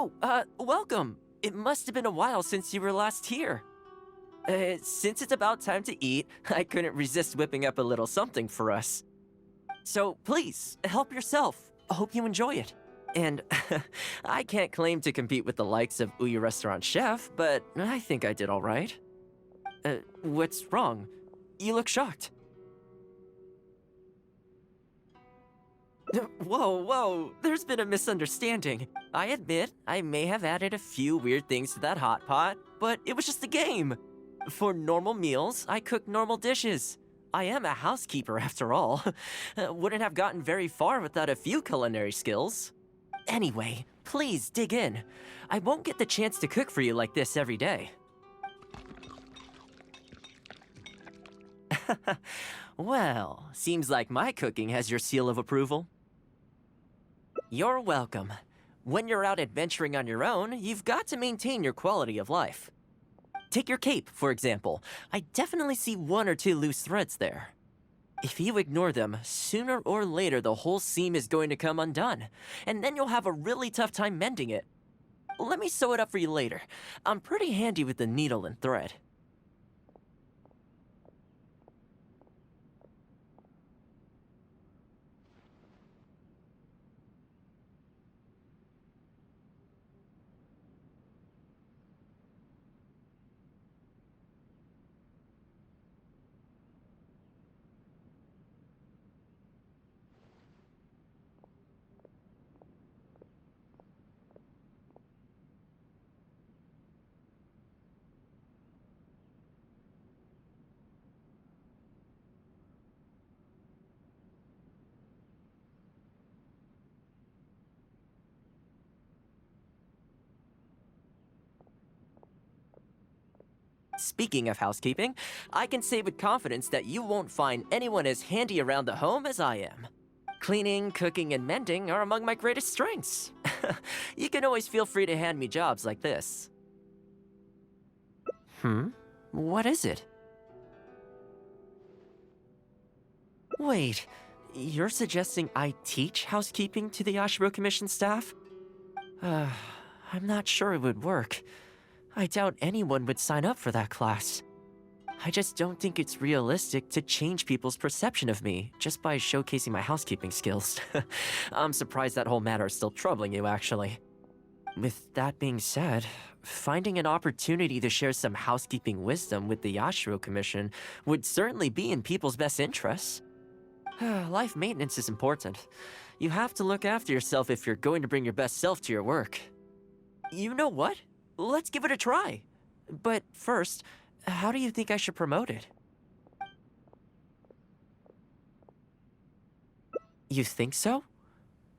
Oh, welcome. It must have been a while since you were last here. Since it's about time to eat, I couldn't resist whipping up a little something for us. So please, help yourself. I hope you enjoy it. And I can't claim to compete with the likes of Uyu Restaurant Chef, but I think I did all right. What's wrong? You look shocked. Whoa, there's been a misunderstanding. I admit, I may have added a few weird things to that hot pot, but it was just a game. For normal meals, I cook normal dishes. I am a housekeeper after all. Wouldn't have gotten very far without a few culinary skills. Anyway, please dig in. I won't get the chance to cook for you like this every day. Well, seems like my cooking has your seal of approval. You're welcome. When you're out adventuring on your own, you've got to maintain your quality of life. Take your cape, for example. I definitely see one or two loose threads there. If you ignore them, sooner or later the whole seam is going to come undone, and then you'll have a really tough time mending it. Let me sew it up for you later. I'm pretty handy with the needle and thread. Speaking of housekeeping, I can say with confidence that you won't find anyone as handy around the home as I am. Cleaning, cooking, and mending are among my greatest strengths. You can always feel free to hand me jobs like this. What is it? Wait, you're suggesting I teach housekeeping to the Yashiro Commission staff? I'm not sure it would work. I doubt anyone would sign up for that class. I just don't think it's realistic to change people's perception of me just by showcasing my housekeeping skills. I'm surprised that whole matter is still troubling you, actually. With that being said, finding an opportunity to share some housekeeping wisdom with the Yashiro Commission would certainly be in people's best interests. Life maintenance is important. You have to look after yourself if you're going to bring your best self to your work. You know what? Let's give it a try. But first, how do you think I should promote it? You think so?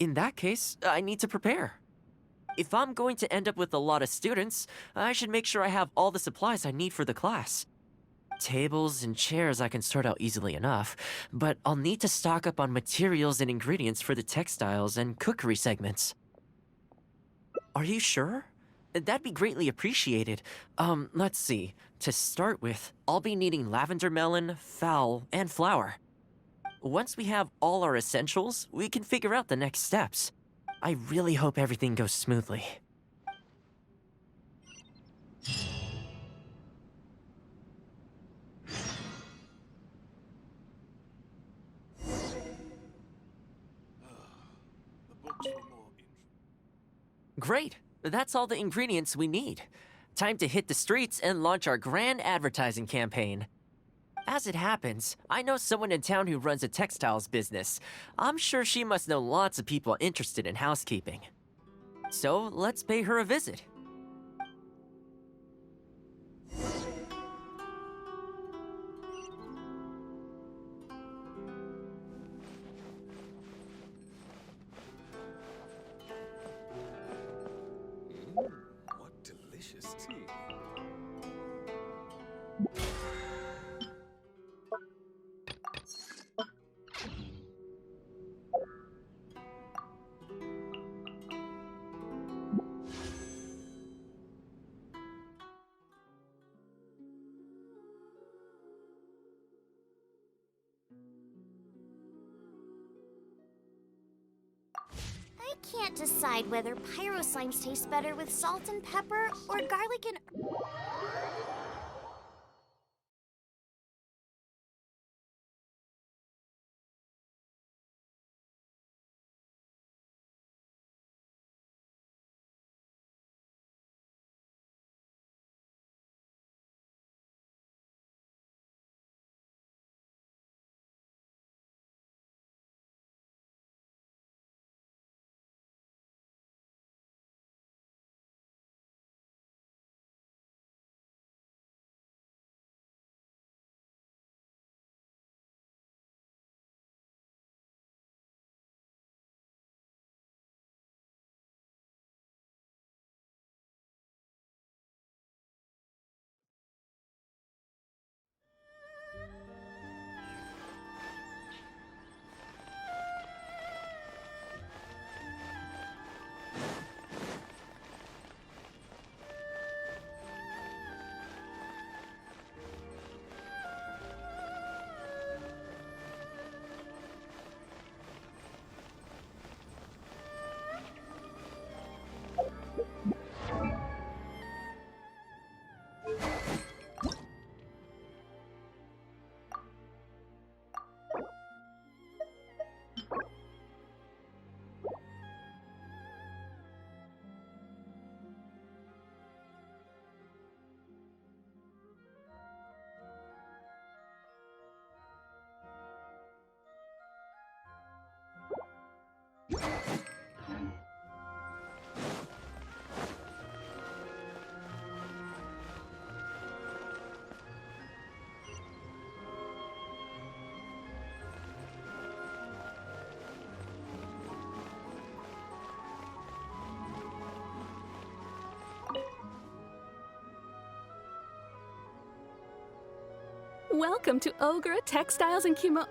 In that case, I need to prepare. If I'm going to end up with a lot of students, I should make sure I have all the supplies I need for the class. Tables and chairs I can sort out easily enough, but I'll need to stock up on materials and ingredients for the textiles and cookery segments. Are you sure? That'd be greatly appreciated. Let's see. To start with, I'll be needing lavender melon, fowl, and flour. Once we have all our essentials, we can figure out the next steps. I really hope everything goes smoothly. Great! That's all the ingredients we need. Time to hit the streets and launch our grand advertising campaign. As it happens, I know someone in town who runs a textiles business. I'm sure she must know lots of people interested in housekeeping. So let's pay her a visit. What delicious tea. can't decide whether pyro slimes taste better with salt and pepper or garlic and... Welcome to Ogre Textiles and Kimo...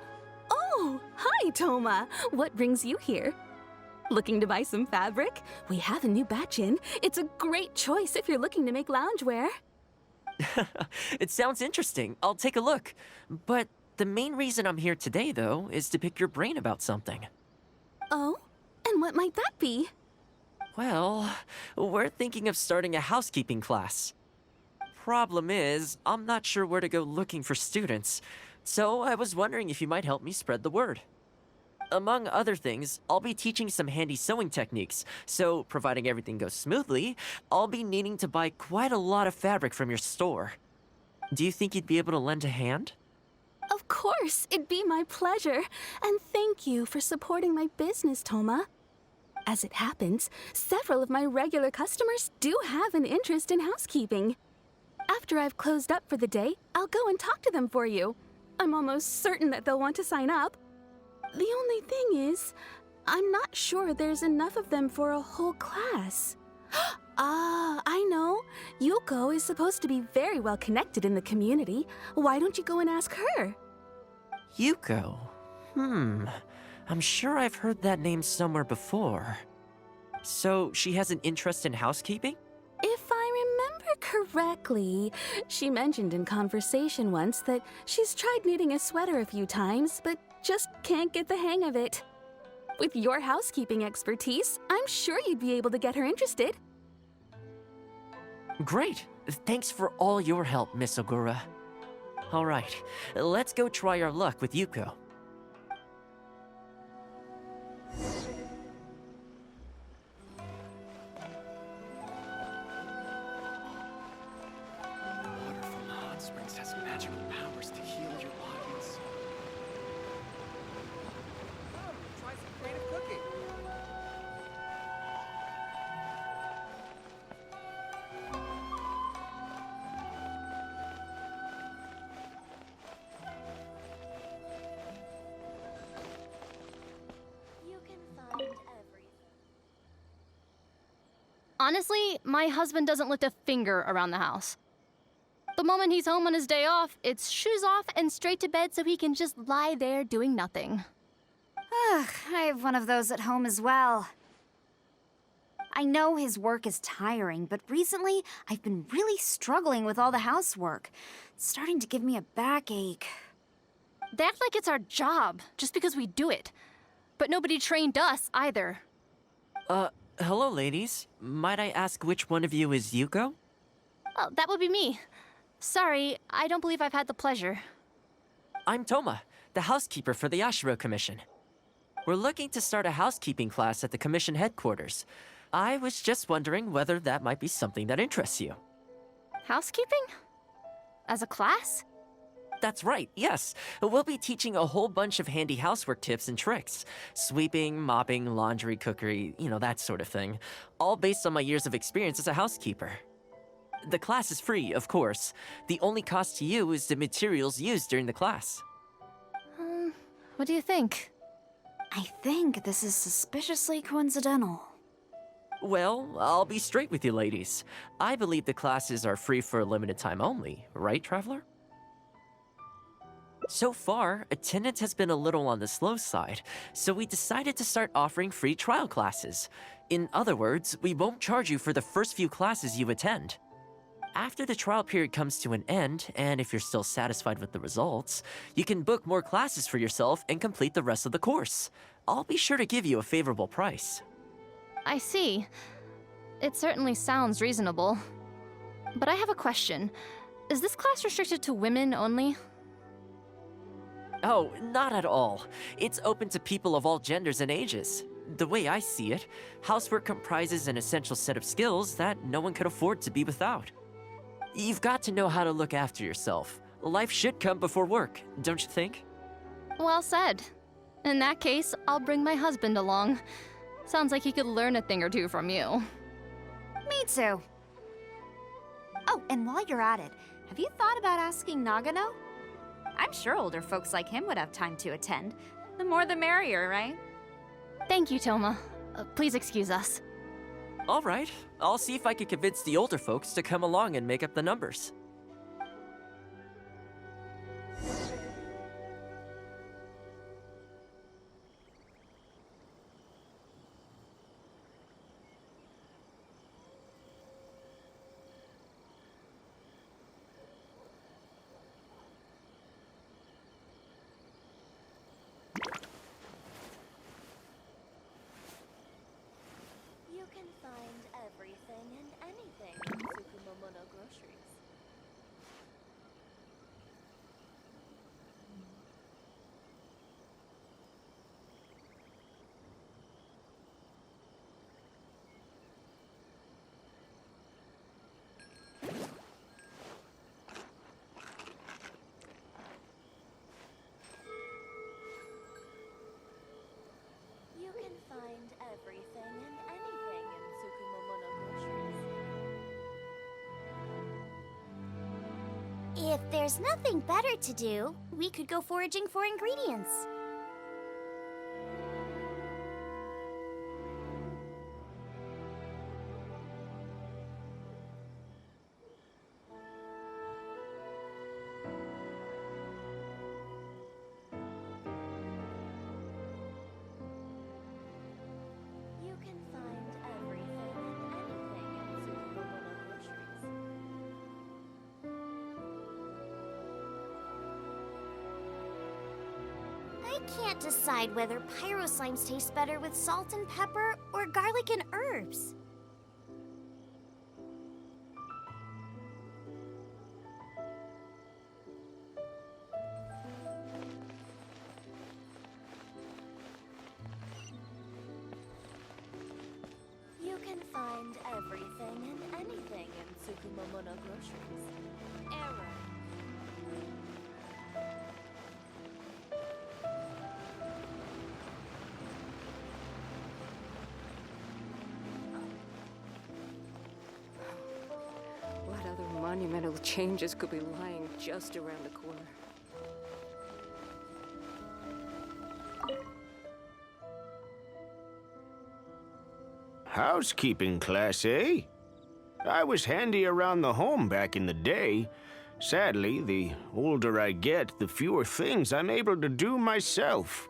Oh, hi, Toma. What brings you here? Looking to buy some fabric? We have a new batch in. It's a great choice if you're looking to make loungewear. It sounds interesting. I'll take a look. But the main reason I'm here today, though, is to pick your brain about something. Oh? And what might that be? Well, we're thinking of starting a housekeeping class. Problem is, I'm not sure where to go looking for students, so I was wondering if you might help me spread the word. Among other things, I'll be teaching some handy sewing techniques, so providing everything goes smoothly, I'll be needing to buy quite a lot of fabric from your store. Do you think you'd be able to lend a hand? Of course, it'd be my pleasure. And thank you for supporting my business, Toma. As it happens, several of my regular customers do have an interest in housekeeping. After I've closed up for the day, I'll go and talk to them for you. I'm almost certain that they'll want to sign up. The only thing is, I'm not sure there's enough of them for a whole class. Ah, I know. Yuko is supposed to be very well connected in the community. Why don't you go and ask her? Yuko? I'm sure I've heard that name somewhere before. So, she has an interest in housekeeping? If I remember correctly, she mentioned in conversation once that she's tried knitting a sweater a few times, but just can't get the hang of it. With your housekeeping expertise, I'm sure you'd be able to get her interested. Great! Thanks for all your help, Miss Ogura. Alright, let's go try our luck with Yuko. Water from the hot springs has magical powers to heal your bodies. Try some creative cooking. You can find everything. Honestly, my husband doesn't lift a finger around the house. The moment he's home on his day off, it's shoes off and straight to bed so he can just lie there doing nothing. Ugh, I have one of those at home as well. I know his work is tiring, but recently I've been really struggling with all the housework. It's starting to give me a backache. They act like it's our job, just because we do it. But nobody trained us either. Hello, ladies. Might I ask which one of you is Yuko? Oh, that would be me. Sorry, I don't believe I've had the pleasure. I'm Toma, the housekeeper for the Ashiro Commission. We're looking to start a housekeeping class at the Commission headquarters. I was just wondering whether that might be something that interests you. Housekeeping? As a class? That's right, yes. We'll be teaching a whole bunch of handy housework tips and tricks. Sweeping, mopping, laundry, cookery, that sort of thing. All based on my years of experience as a housekeeper. The class is free, of course. The only cost to you is the materials used during the class. What do you think? I think this is suspiciously coincidental. Well, I'll be straight with you ladies. I believe the classes are free for a limited time only, right, Traveler? So far, attendance has been a little on the slow side, so we decided to start offering free trial classes. In other words, we won't charge you for the first few classes you attend. After the trial period comes to an end, and if you're still satisfied with the results, you can book more classes for yourself and complete the rest of the course. I'll be sure to give you a favorable price. I see. It certainly sounds reasonable. But I have a question. Is this class restricted to women only? Oh, not at all. It's open to people of all genders and ages. The way I see it, housework comprises an essential set of skills that no one could afford to be without. You've got to know how to look after yourself. Life should come before work, don't you think? Well said. In that case, I'll bring my husband along. Sounds like he could learn a thing or two from you. Me too. Oh, and while you're at it, have you thought about asking Nagano? I'm sure older folks like him would have time to attend. The more the merrier, right? Thank you, Toma. Please excuse us. All right, I'll see if I can convince the older folks to come along and make up the numbers. You can find everything and anything at Tsukumomono Groceries. You can find everything and anything in Tsukumomono Groceries. If there's nothing better to do, we could go foraging for ingredients. You can find everything and anything in Tsukumomono Groceries. I can't decide whether pyro slimes taste better with salt and pepper or garlic and herbs. You can find everything and anything in Tsukumomono Groceries. Error. What other monumental changes could be lying just around the corner? Housekeeping class, eh? I was handy around the home back in the day. Sadly, the older I get, the fewer things I'm able to do myself.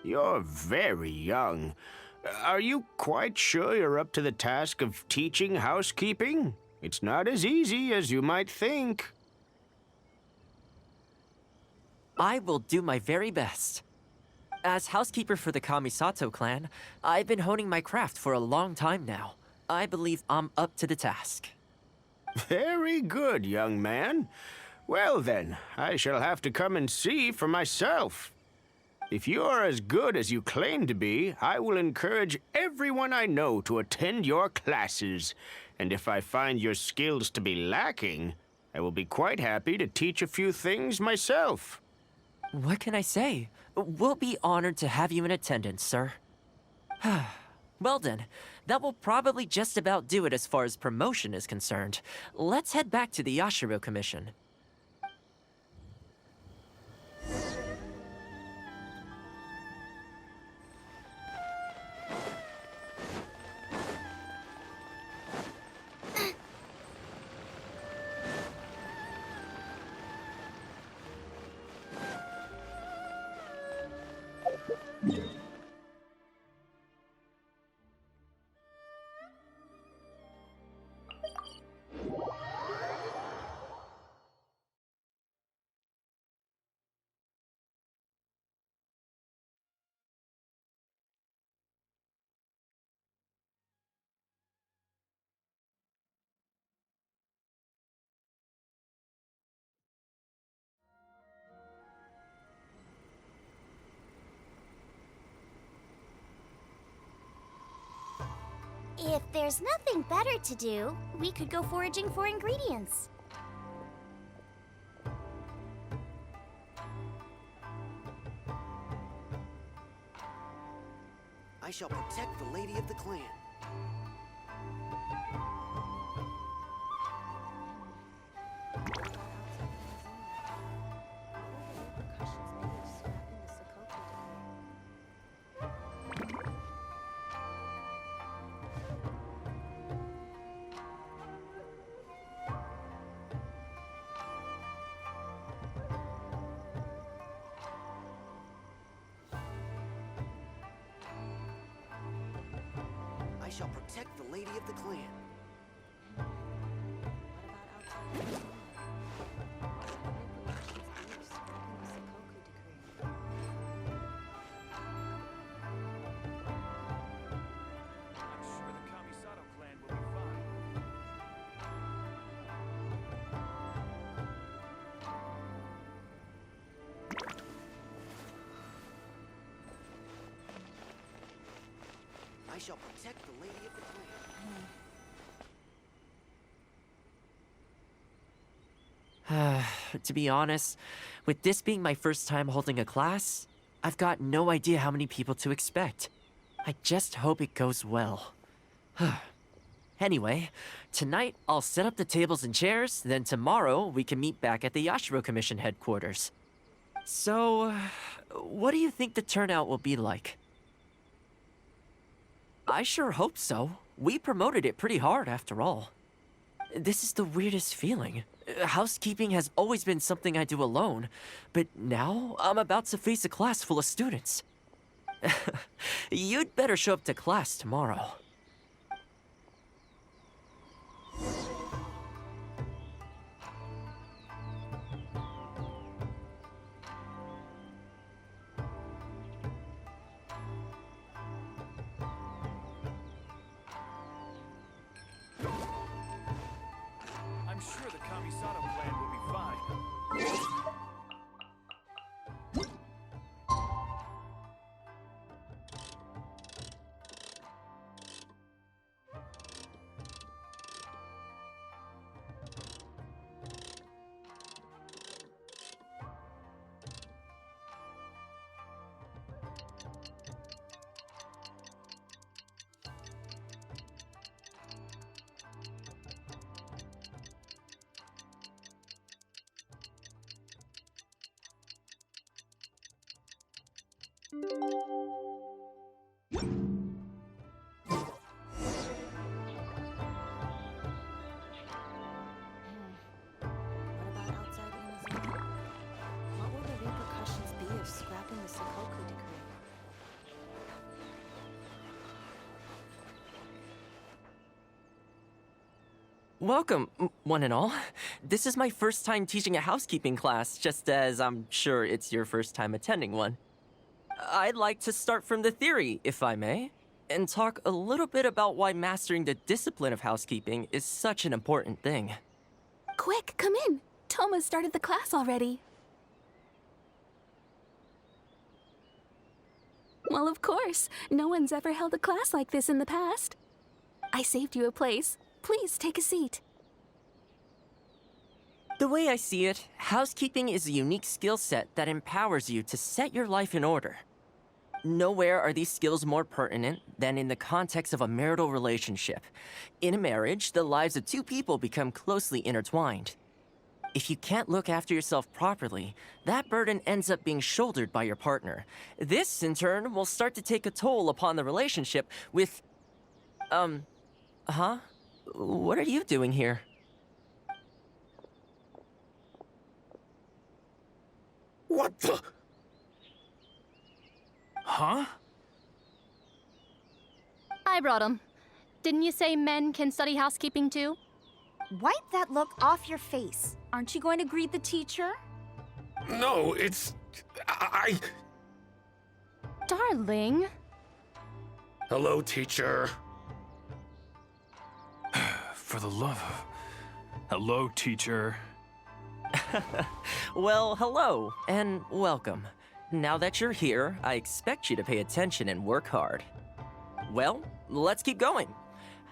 You're very young. Are you quite sure you're up to the task of teaching housekeeping? It's not as easy as you might think. I will do my very best. As housekeeper for the Kamisato clan, I've been honing my craft for a long time now. I believe I'm up to the task. Very good, young man. Well then, I shall have to come and see for myself. If you are as good as you claim to be, I will encourage everyone I know to attend your classes. And if I find your skills to be lacking, I will be quite happy to teach a few things myself. What can I say? We'll be honored to have you in attendance, sir. Well then, that will probably just about do it as far as promotion is concerned. Let's head back to the Yashiro Commission. If there's nothing better to do, we could go foraging for ingredients. I shall protect the lady of the clan. I shall protect the lady of the clan. I'm sure the Kamisato clan will be fine. I shall protect the lady of the clan. To be honest, with this being my first time holding a class, I've got no idea how many people to expect. I just hope it goes well. Anyway, tonight I'll set up the tables and chairs, then tomorrow we can meet back at the Yashiro Commission headquarters. So, what do you think the turnout will be like? I sure hope so. We promoted it pretty hard after all. This is the weirdest feeling. Housekeeping has always been something I do alone, but now I'm about to face a class full of students. You'd better show up to class tomorrow. I'm sure the Kamisato clan will be fine. What about outside Amazon? What will the repercussions be of scrapping the Sakoku decree? Welcome, one and all. This is my first time teaching a housekeeping class, just as I'm sure it's your first time attending one. I'd like to start from the theory, if I may, and talk a little bit about why mastering the discipline of housekeeping is such an important thing. Quick, come in. Toma started the class already. Well, of course. No one's ever held a class like this in the past. I saved you a place. Please take a seat. The way I see it, housekeeping is a unique skill set that empowers you to set your life in order. Nowhere are these skills more pertinent than in the context of a marital relationship. In a marriage, the lives of two people become closely intertwined. If you can't look after yourself properly, that burden ends up being shouldered by your partner. This, in turn, will start to take a toll upon the relationship with... Huh? What are you doing here? What the? Huh? I brought him. Didn't you say men can study housekeeping too? Wipe that look off your face. Aren't you going to greet the teacher? No, it's... I... Darling. Hello, teacher. For the love of... Hello, teacher. Well, hello, and welcome. Now that you're here, I expect you to pay attention and work hard. Well, let's keep going.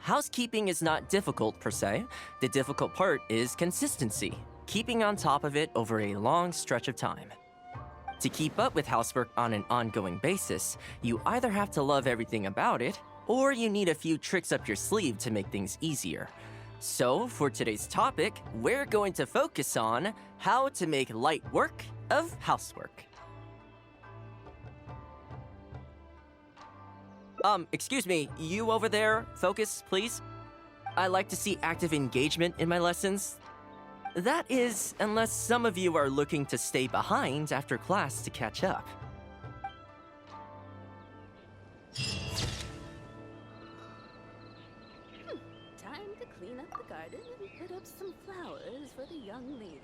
Housekeeping is not difficult per se. The difficult part is consistency, keeping on top of it over a long stretch of time. To keep up with housework on an ongoing basis, you either have to love everything about it, or you need a few tricks up your sleeve to make things easier. So, for today's topic, we're going to focus on how to make light work of housework. Excuse me, you over there, focus, please. I like to see active engagement in my lessons. That is, unless some of you are looking to stay behind after class to catch up. Time to clean up the garden and put up some flowers for the young lady.